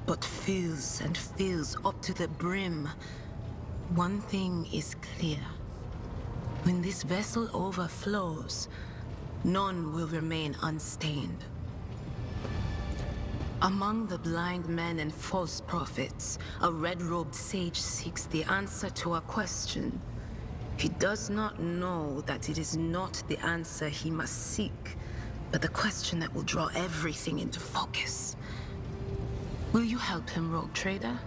but fills and fills up to the brim. One thing is clear. When this vessel overflows, none will remain unstained. Among the blind men and false prophets, a red-robed sage seeks the answer to a question. He does not know that it is not the answer he must seek, but the question that will draw everything into focus. Will you help him, Rogue Trader?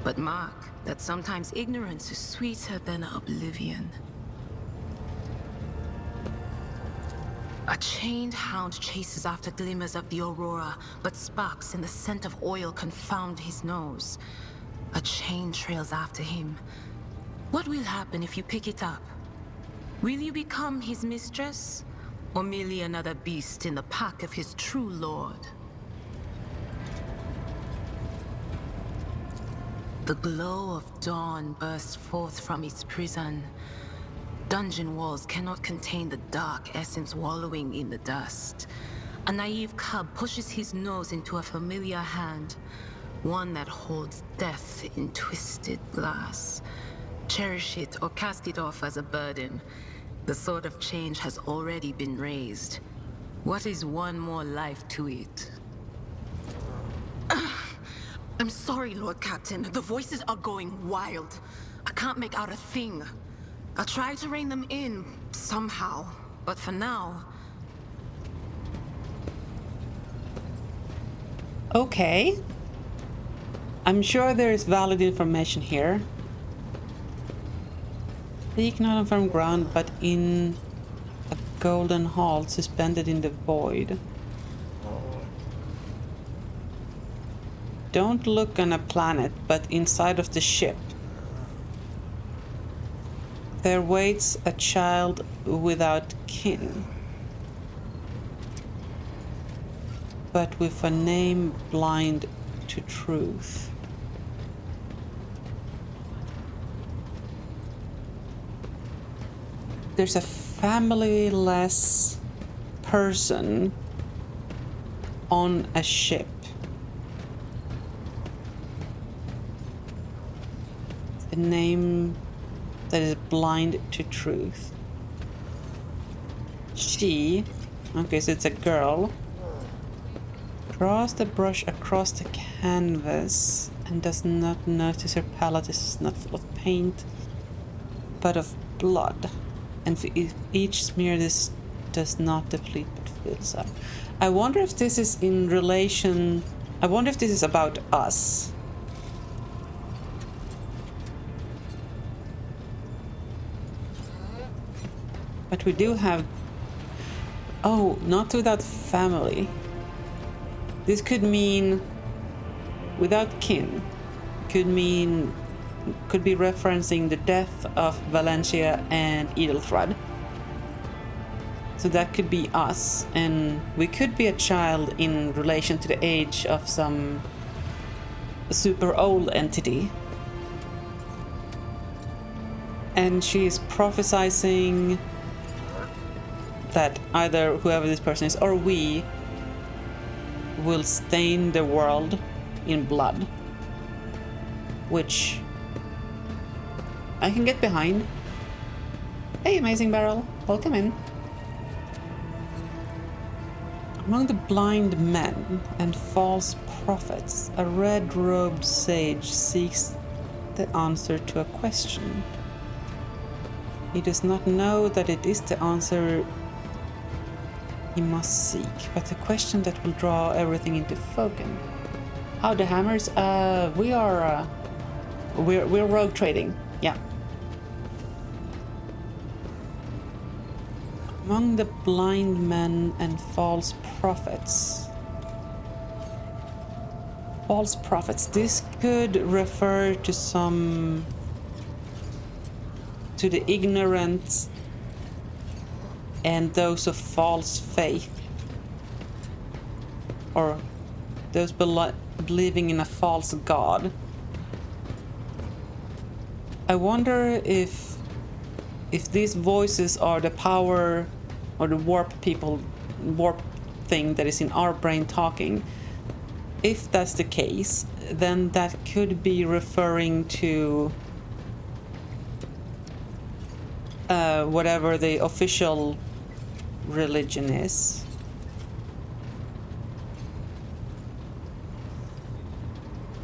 But mark that sometimes ignorance is sweeter than oblivion. A chained hound chases after glimmers of the aurora, but sparks and the scent of oil confound his nose. A chain trails after him. What will happen if you pick it up? Will you become his mistress, or merely another beast in the pack of his true lord? The glow of dawn bursts forth from its prison. Dungeon walls cannot contain the dark essence wallowing in the dust. A naive cub pushes his nose into a familiar hand, one that holds death in twisted glass. Cherish it or cast it off as a burden. The sword of change has already been raised. What is one more life to it? I'm sorry, Lord Captain. The voices are going wild. I can't make out a thing. I'll try to rein them in, somehow. But for now... Okay. I'm sure there is valid information here. Seek not on firm ground, but in a golden hall suspended in the void. Don't look on a planet, but inside of the ship. There waits a child without kin, but with a name blind to truth. There's a familyless person on a ship. A name that is blind to truth. She, okay, so it's a girl, draws the brush across the canvas and does not notice her palette is not full of paint, but of blood. And for each smear, this does not deplete but fills up. I wonder if this is in relation. I wonder if this is about us. But we do have... Oh, not without family. This could mean without kin. Could mean... Could be referencing the death of Valencia and Edelthrud. So that could be us. And we could be a child in relation to the age of some super old entity. And she is prophesizing that either whoever this person is or we will stain the world in blood, which I can get behind. Hey, Amazing Barrel, welcome in. Among the blind men and false prophets, a red-robed sage seeks the answer to a question. He does not know that it is the answer he must seek, but the question that will draw everything into focus. How the hammers? We're rogue trading. Yeah. Among the blind men and false prophets. False prophets. This could refer to to the ignorant and those of false faith, or those believing in a false god. I wonder if these voices are the power or the warp thing that is in our brain talking, if that's the case, then that could be referring to whatever the official religion is.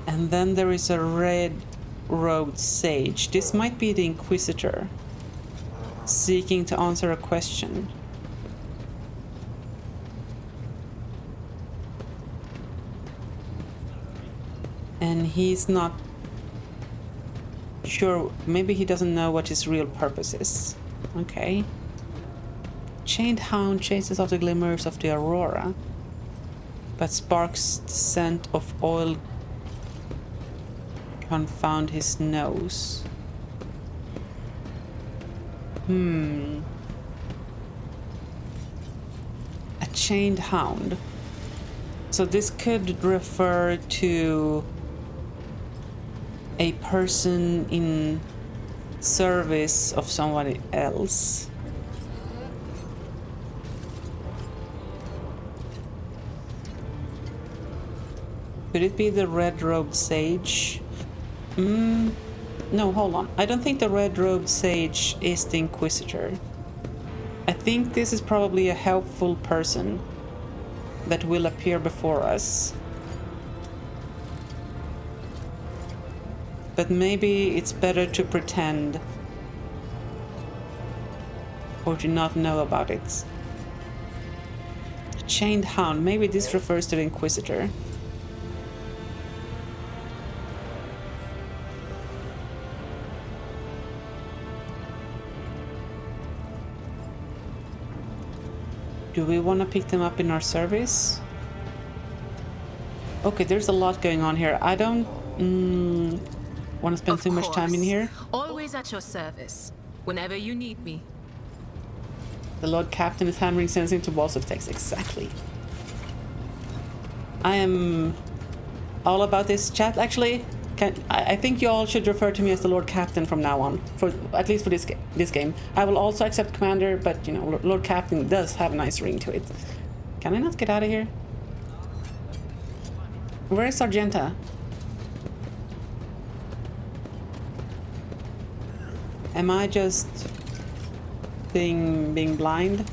And then there is a red-robed sage. This might be the Inquisitor seeking to answer a question. And he's not sure. Maybe he doesn't know what his real purpose is. Okay. Chained hound chases off the glimmers of the aurora, but sparks the scent of oil confound his nose. A chained hound. So this could refer to a person in service of somebody else. Could it be the red-robed sage? No, hold on. I don't think the red-robed sage is the Inquisitor. I think this is probably a helpful person that will appear before us. But maybe it's better to pretend or to not know about it. Chained hound. Maybe this refers to the Inquisitor. Do we want to pick them up in our service? Okay, there's a lot going on here. I don't want to spend too much time in here. Always at your service, whenever you need me. The Lord Captain is hammering sense into walls of text. Exactly. I am all about this chat. Actually, I think you all should refer to me as the Lord Captain from now on, for at least for this game. I will also accept Commander, but you know, Lord Captain does have a nice ring to it. Can I not get out of here? Where is Sargenta? Am I just being blind?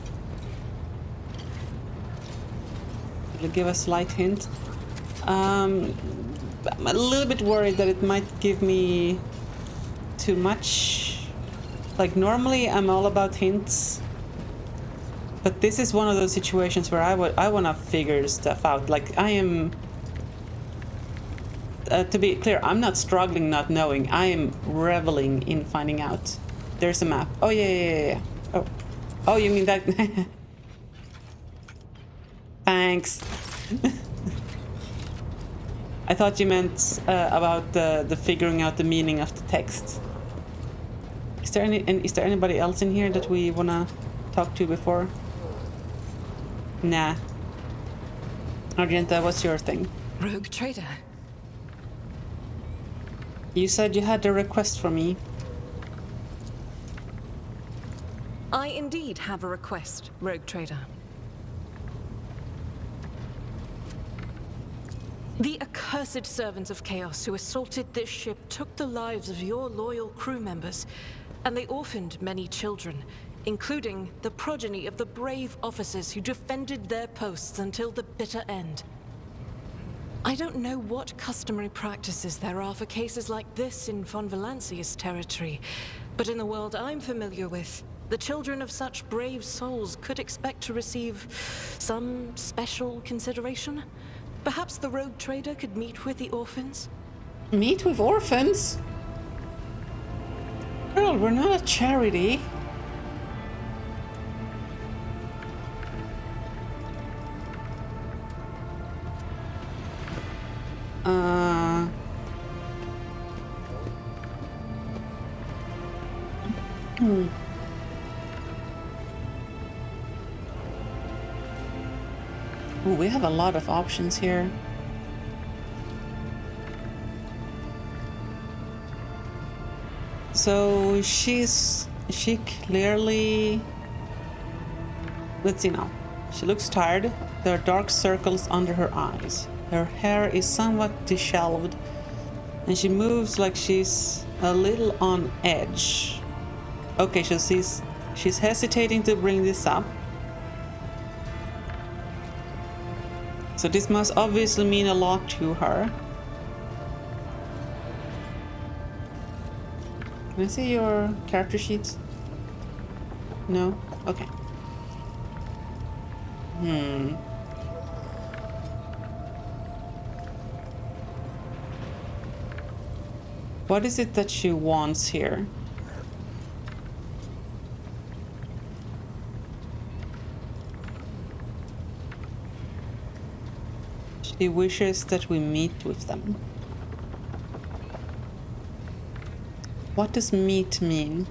Will it give a slight hint? I'm a little bit worried that it might give me too much. Like, normally I'm all about hints, but this is one of those situations where I want to figure stuff out. Like, I am... to be clear, I'm not struggling not knowing. I am reveling in finding out. There's a map. Oh, yeah. Oh, you mean that? Thanks. I thought you meant about the figuring out the meaning of the text. Is there anybody else in here that we wanna talk to before? Nah. Argenta, what's your thing? Rogue trader. You said you had a request for me. I indeed have a request, Rogue trader. The accursed servants of chaos who assaulted this ship took the lives of your loyal crew members, and they orphaned many children, including the progeny of the brave officers who defended their posts until the bitter end. I don't know what customary practices there are for cases like this in Von Valancia's territory, but in the world I'm familiar with, the children of such brave souls could expect to receive some special consideration. Perhaps the rogue trader could meet with the orphans? Meet with orphans? Girl, we're not a charity. Ooh, we have a lot of options here. So she clearly... Let's see now. She looks tired. There are dark circles under her eyes. Her hair is somewhat disheveled, and she moves like she's a little on edge. Okay, so she's hesitating to bring this up. So this must obviously mean a lot to her. Can I see your character sheets? No? Okay. What is it that she wants here? She wishes that we meet with them. What does meet mean?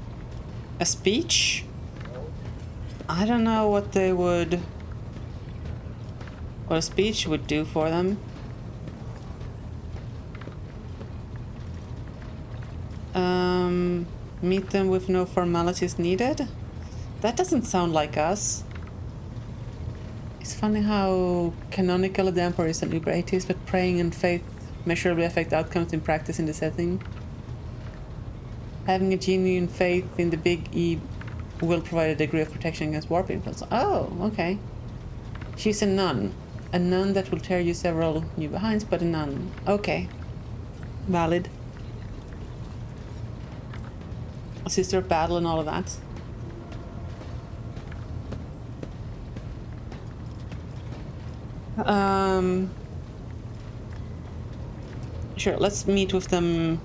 A speech? I don't know what they would... what a speech would do for them. Meet them with no formalities needed? That doesn't sound like us. It's funny how canonical the Emperor is an uber atheist, but praying and faith measurably affect outcomes in practice in the setting. Having a genuine faith in the big E will provide a degree of protection against warp influence. Oh, okay. She's a nun. A nun that will tear you several new behinds, but a nun. Okay. Valid. A sister of battle and all of that. Sure, let's meet with them.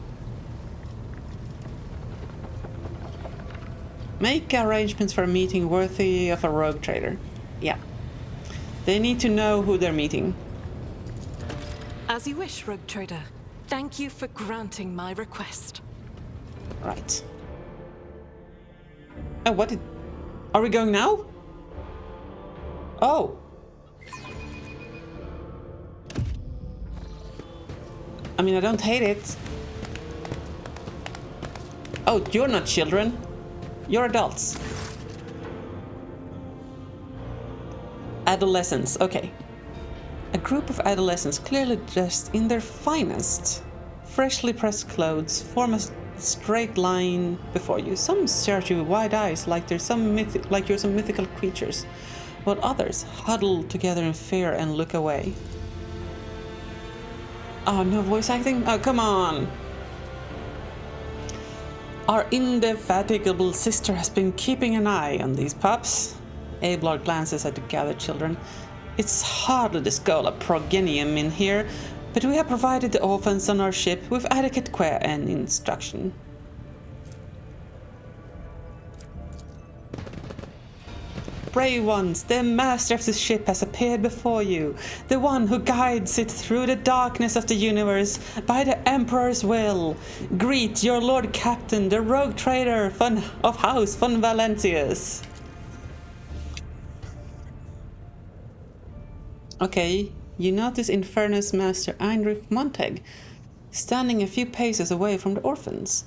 Make arrangements for a meeting worthy of a rogue trader. Yeah. They need to know who they're meeting. As you wish, Rogue Trader. Thank you for granting my request. Right. Oh, what did... Are we going now? Oh. I mean, I don't hate it. Oh, you're not children. You're adults. Adolescents, okay. A group of adolescents clearly dressed in their finest. Freshly pressed clothes form a straight line before you. Some stare at you with wide eyes like you're some mythical creatures, while others huddle together in fear and look away. Oh, no voice acting? Oh, come on! Our indefatigable sister has been keeping an eye on these pups. Ablar glances at the gathered children. It's hardly the Schola Progenium in here, but we have provided the orphans on our ship with adequate care and instruction. Brave ones, the master of this ship has appeared before you, the one who guides it through the darkness of the universe by the Emperor's will. Greet your Lord Captain, the rogue trader of House von Valentius. Okay, you notice Infernus Master Heinrich Montag standing a few paces away from the orphans.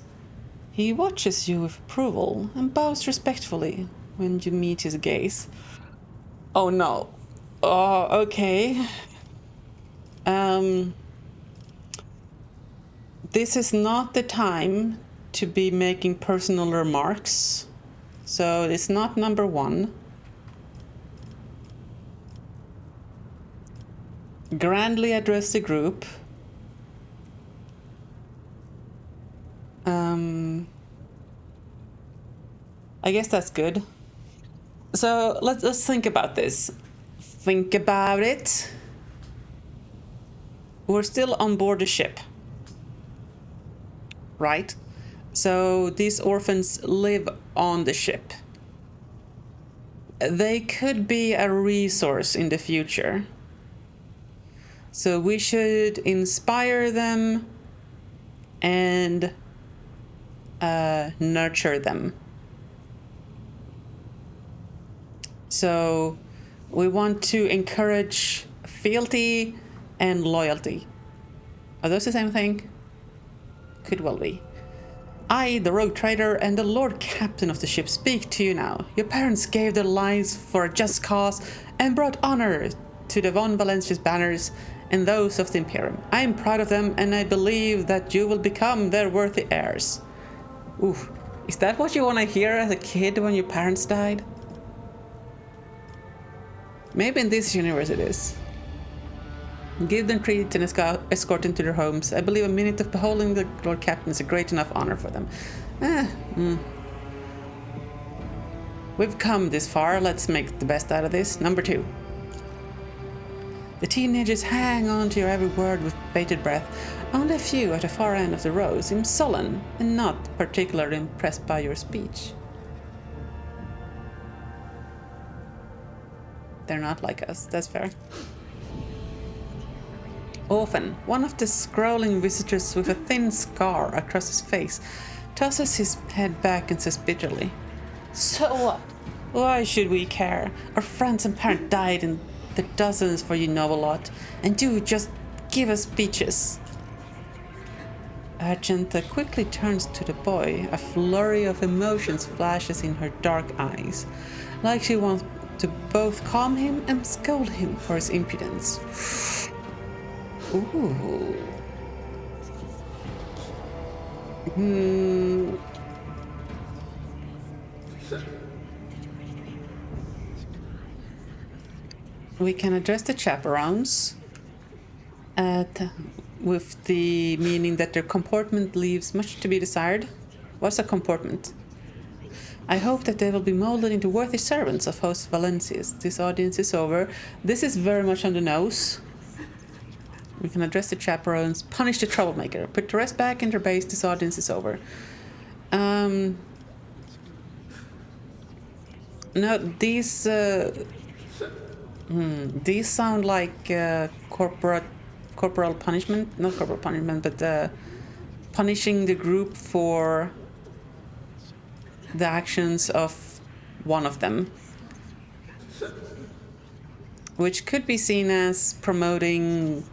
He watches you with approval and bows respectfully when you meet his gaze. Oh no. Oh, okay. This is not the time to be making personal remarks, so it's not number one. Grandly address the group. I guess that's good. So let's think about this. Think about it. We're still on board the ship, right? So these orphans live on the ship. They could be a resource in the future. So we should inspire them and nurture them. So we want to encourage fealty and loyalty. Are those the same thing? Could well be. I, the rogue trader and the Lord Captain of the ship, speak to you now. Your parents gave their lives for a just cause and brought honor to the von Valentius banners and those of the Imperium. I am proud of them, and I believe that you will become their worthy heirs. Ooh, is that what you want to hear as a kid when your parents died? Maybe in this universe it is. Give them treats and escort them to their homes. I believe a minute of beholding the Lord Captain is a great enough honor for them. We've come this far, let's make the best out of this. Number 2. The teenagers hang on to your every word with bated breath. Only a few at the far end of the row seem sullen and not particularly impressed by your speech. They're not like us, that's fair. Often, one of the scrolling visitors with a thin scar across his face tosses his head back and says bitterly, "So what? Why should we care? Our friends and parents died in the dozens for you know a lot, and you just give us speeches." Argenta quickly turns to the boy. A flurry of emotions flashes in her dark eyes, like she wants to both calm him and scold him for his impudence. Ooh. We can address the chaperones with the meaning that their comportment leaves much to be desired. What's a comportment? I hope that they will be molded into worthy servants of host Valencius. This audience is over. This is very much on the nose. We can address the chaperones, punish the troublemaker, put the rest back in their base. This audience is over. No, these sound like corporal punishment. Not corporal punishment, but punishing the group for the actions of one of them. Which could be seen as promoting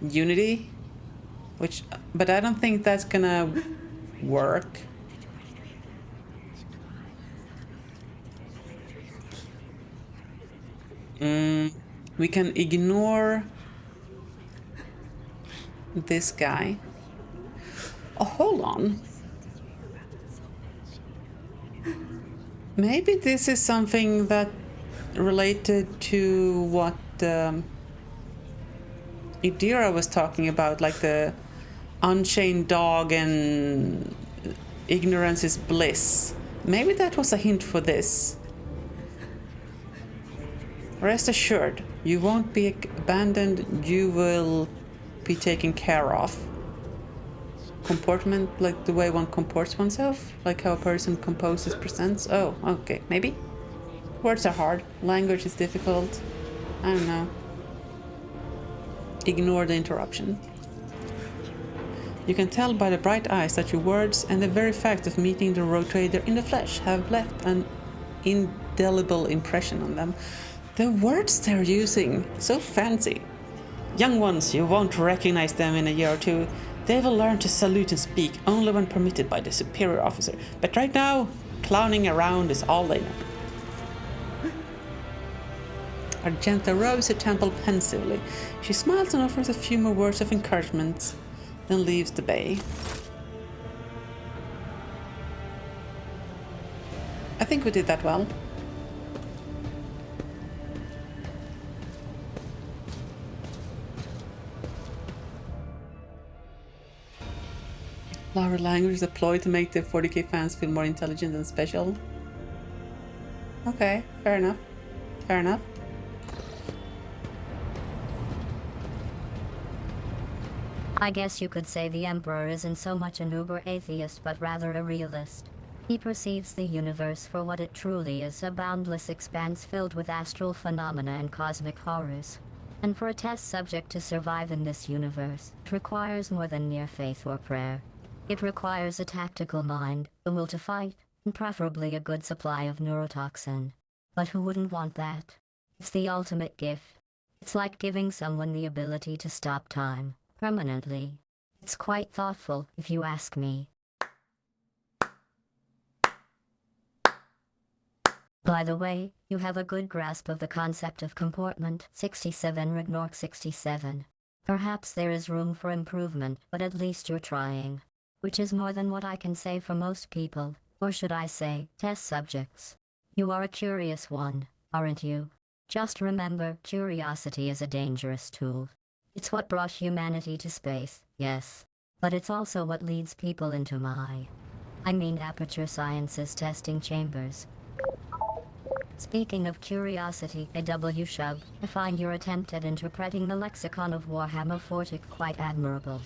unity, but I don't think that's gonna work. We can ignore this guy. Oh, hold on. Maybe this is something that related to what Idira was talking about, like the unchained dog and ignorance is bliss. Maybe that was a hint for this. Rest assured, you won't be abandoned, you will be taken care of. Comportment, like the way one comports oneself? Like how a person composes, presents? Oh, okay, maybe? Words are hard, language is difficult. I don't know. Ignore the interruption. You can tell by the bright eyes that your words and the very fact of meeting the road trader in the flesh have left an indelible impression on them. The words they're using, so fancy. Young ones, you won't recognize them in a year or two. They will learn to salute and speak only when permitted by the superior officer. But right now, clowning around is all they know. Argenta rubs her temple pensively. She smiles and offers a few more words of encouragement, then leaves the bay. I think we did that well. Louder language deployed to make the 40k fans feel more intelligent and special. Okay, fair enough. Fair enough. I guess you could say the Emperor isn't so much an uber atheist but rather a realist. He perceives the universe for what it truly is, a boundless expanse filled with astral phenomena and cosmic horrors. And for a test subject to survive in this universe, it requires more than mere faith or prayer. It requires a tactical mind, the will to fight, and preferably a good supply of neurotoxin. But who wouldn't want that? It's the ultimate gift. It's like giving someone the ability to stop time. Permanently. It's quite thoughtful, if you ask me. By the way, you have a good grasp of the concept of comportment. 67 Ragnarok 67. Perhaps there is room for improvement, but at least you're trying. Which is more than what I can say for most people, or should I say, test subjects. You are a curious one, aren't you? Just remember, curiosity is a dangerous tool. It's what brought humanity to space, yes. But it's also what leads people into Aperture Sciences testing chambers. Speaking of curiosity, A.W. Shub, I find your attempt at interpreting the lexicon of Warhammer 40 quite admirable.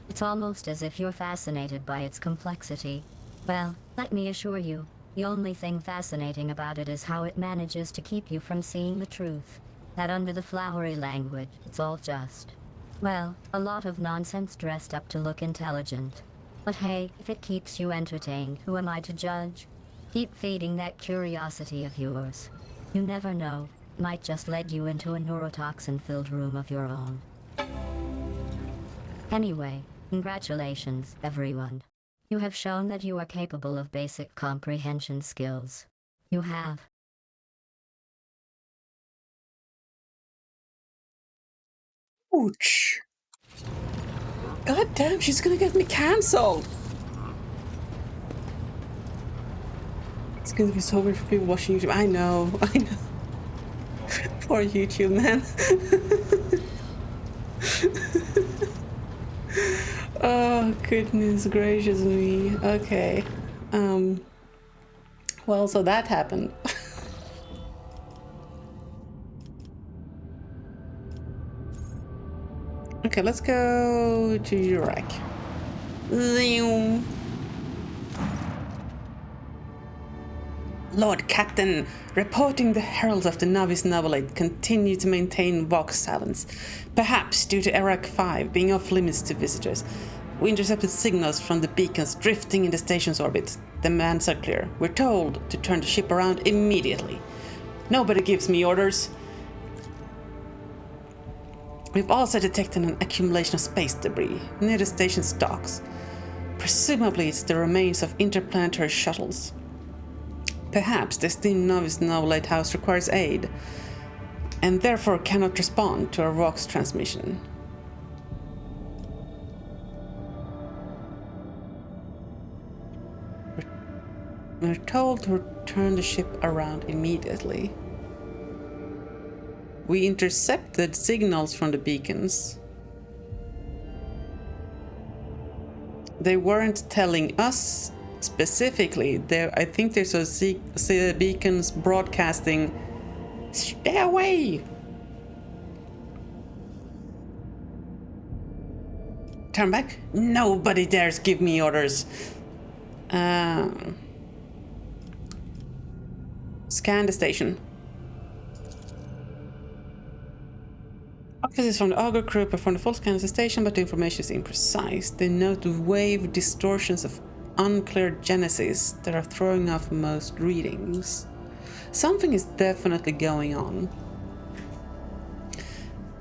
It's almost as if you're fascinated by its complexity. Well, let me assure you, the only thing fascinating about it is how it manages to keep you from seeing the truth. That under the flowery language, it's all just, well, a lot of nonsense dressed up to look intelligent. But hey, if it keeps you entertained, who am I to judge? Keep feeding that curiosity of yours. You never know, might just lead you into a neurotoxin-filled room of your own. Anyway, congratulations, everyone. You have shown that you are capable of basic comprehension skills. You have. Ouch. God damn, she's gonna get me cancelled. It's gonna be so weird for people watching YouTube. I know. Poor YouTube, man. Oh, goodness gracious me. Okay. Well, so that happened. Okay, let's go to Iraq. Zoom. Lord Captain, reporting the heralds of the Novice Novelate continue to maintain Vox silence, perhaps due to Iraq 5 being off limits to visitors. We intercepted signals from the beacons drifting in the station's orbit. The commands are clear. We're told to turn the ship around immediately. Nobody gives me orders. We've also detected an accumulation of space debris near the station's docks. Presumably it's the remains of interplanetary shuttles. Perhaps the esteemed Novice Novelate House requires aid, and therefore cannot respond to our Vox transmission. We're told to turn the ship around immediately. We intercepted signals from the beacons. They weren't telling us specifically. I think there's a beacons broadcasting, "Stay away! Turn back! Nobody dares give me orders!" Scan the station. Officers from the Augur crew performed a full scan of the station, but the information is imprecise. They note wave distortions of unclear genesis that are throwing off most readings. Something is definitely going on.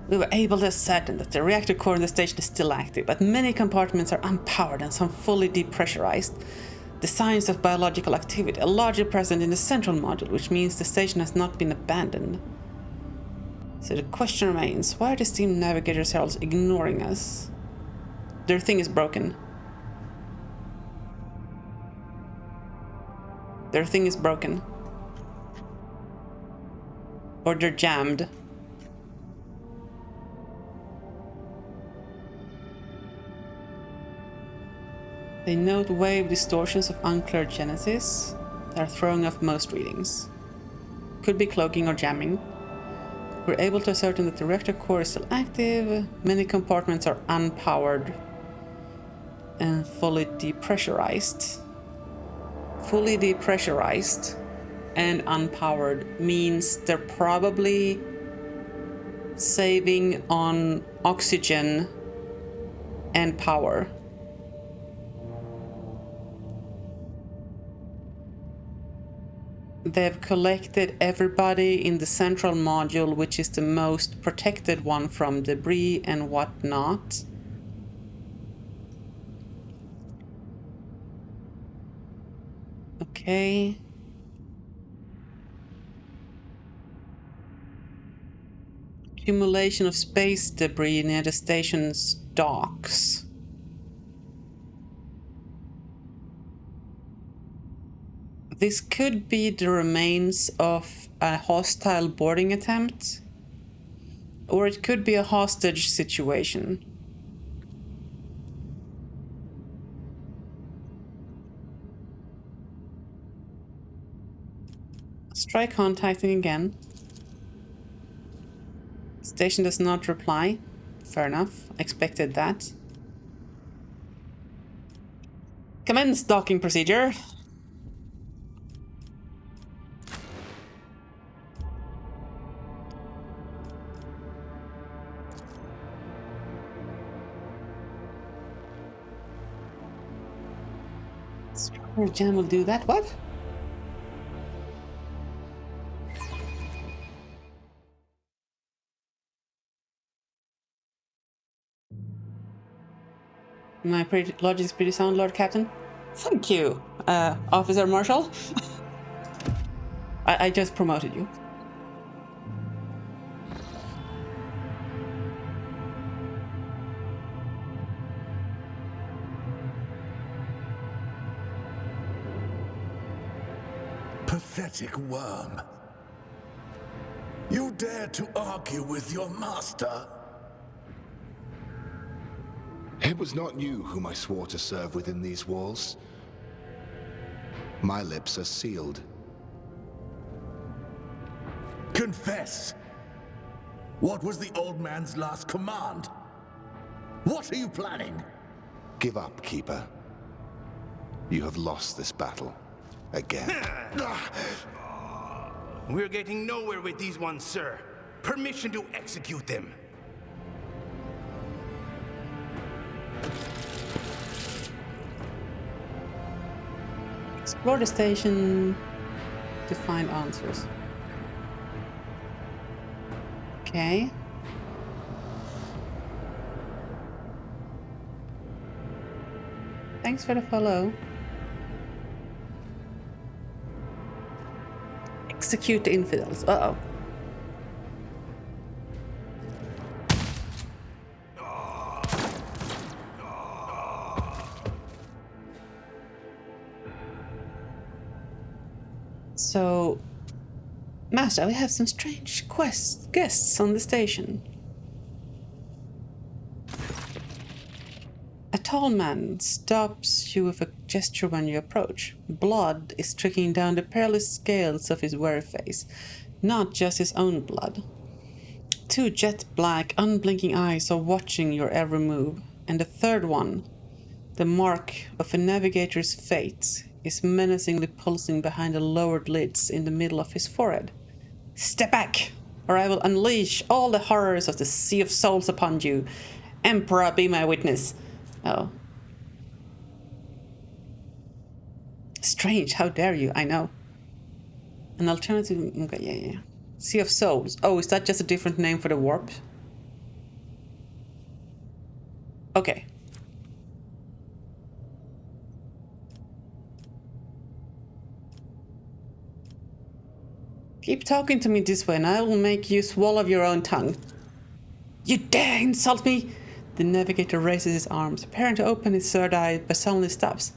We were able to ascertain that the reactor core in the station is still active, but many compartments are unpowered and some fully depressurized. The signs of biological activity are largely present in the central module, which means the station has not been abandoned. So the question remains, why are the steam navigators heralds ignoring us? Their thing is broken. Their thing is broken. Or they're jammed. They note wave distortions of unclear genesis that are throwing off most readings. Could be cloaking or jamming. We're able to ascertain that the reactor core is still active. Many compartments are unpowered and fully depressurized. Fully depressurized and unpowered means they're probably saving on oxygen and power. They've collected everybody in the central module, which is the most protected one from debris and whatnot. Okay. Accumulation of space debris near the station's docks. This could be the remains of a hostile boarding attempt, or it could be a hostage situation. Let's try contacting again. Station does not reply. Fair enough. Expected that. Commence docking procedure. Stronger Jam will do that. What? My logic is pretty sound, Lord Captain. Thank you, Officer Marshal. I just promoted you. Pathetic worm. You dare to argue with your master? It was not you whom I swore to serve within these walls. My lips are sealed. Confess! What was the old man's last command? What are you planning? Give up, Keeper. You have lost this battle. Again. We're getting nowhere with these ones, sir. Permission to execute them. Explore the station to find answers. Okay. Thanks for the follow. Execute the infidels. Uh-oh. So, Master, we have some strange guests on the station. A tall man stops you with a gesture when you approach. Blood is trickling down the perilous scales of his weary face, not just his own blood. Two jet black, unblinking eyes are watching your every move, and the third one, the mark of a navigator's fate, is menacingly pulsing behind the lowered lids in the middle of his forehead. Step back, or I will unleash all the horrors of the Sea of Souls upon you. Emperor, be my witness. Oh. Strange, how dare you, I know. An alternative... Okay, yeah. Sea of Souls. Oh, is that just a different name for the warp? Okay. Keep talking to me this way and I will make you swallow your own tongue. You dare insult me? The navigator raises his arms, preparing to open his third eye, but suddenly stops.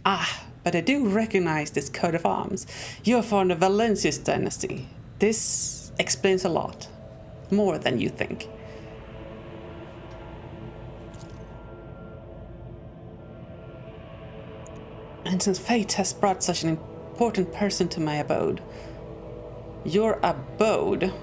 Ah, but I do recognize this coat of arms. You are from the Valencius dynasty. This explains a lot. More than you think. And since fate has brought such an important person to my abode, your abode